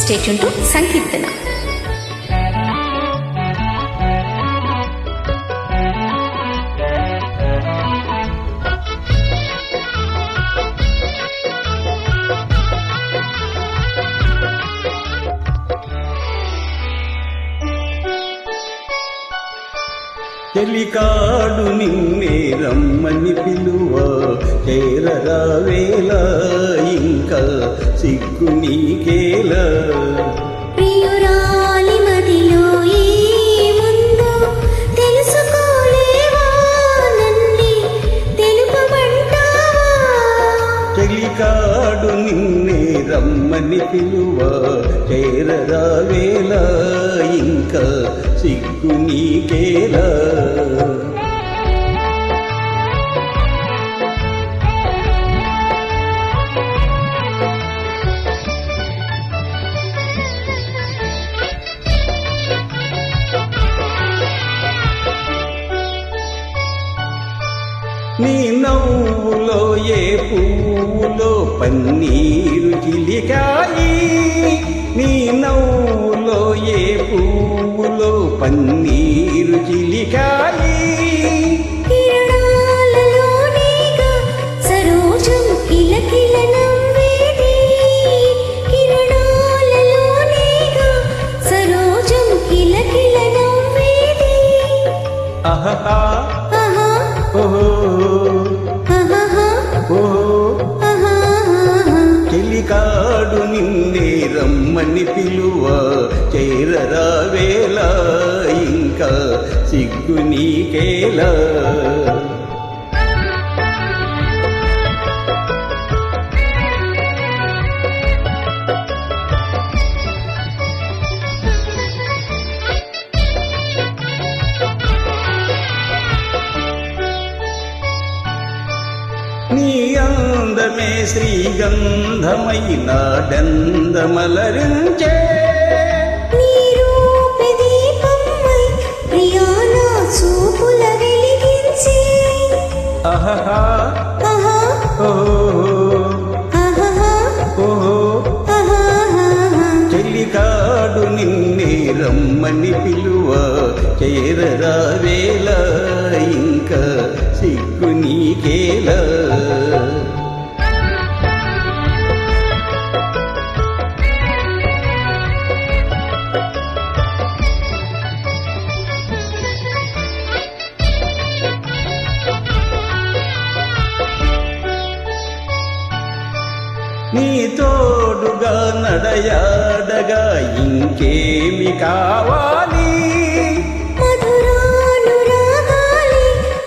Stay tuned to Sankirtana. చెలికాడు నిన్నే రమ్మని పిలువ చేరరావేలా ఇంకా సిగ్గు నీకేలా ప్రియురాలి మదిలో ఏముందో తెలుసుకోలేవా నన్నే తెలుపమంటావా చెలికాడు నిన్నే రమ్మని పిలువ చేరరావేలా ఇంకా సిగ్గు నీకేలా నీ నవ్వులో ఏ పువ్వులో పన్నీరు చిలికాయి నీ నవ్వులో ఏ పువ్వులో పన్నీరు చిలికాయి కిరణాలలోనేగా సరోజం కిలకిల నవ్వేది కిరణాలలోనేగా సరోజం కిలకిల నవ్వేది ఆహా ఆహా ఓహో ఆహా ఓహో చెలికాడు నిన్నే రమ్మని పిలువ చేరరావేలా ఇంకా సిగ్గు నీకేలా నీ అందమే శ్రీగంధమైన డందమలరించే నీ రూపే దీపమై ప్రియానా చూపుల వెలిగించే ఆహా ఆహా ఓహో ఆహా ఓహో ఆహా చెలికాడు నిన్నే రమ్మని పిలువ చేరరావేలా ఇంకా సిగ్గు నీకేలా నీ తోడుగా నడయాడగా ఇంకేమి కావాలి మధురానురాగాలి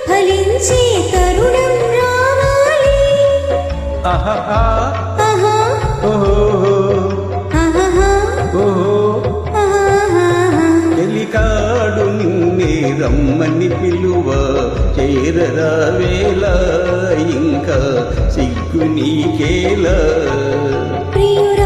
ఫలించే తరుణం రావాలి ఆహా ఆహా ఓహో ఆహా ఓహో ఆహా చెలికాడు నిన్నే రమ్మని పిలువ చేరరావేలా ఇంకా సిగ్గు నీకేలా ప్రియురాలి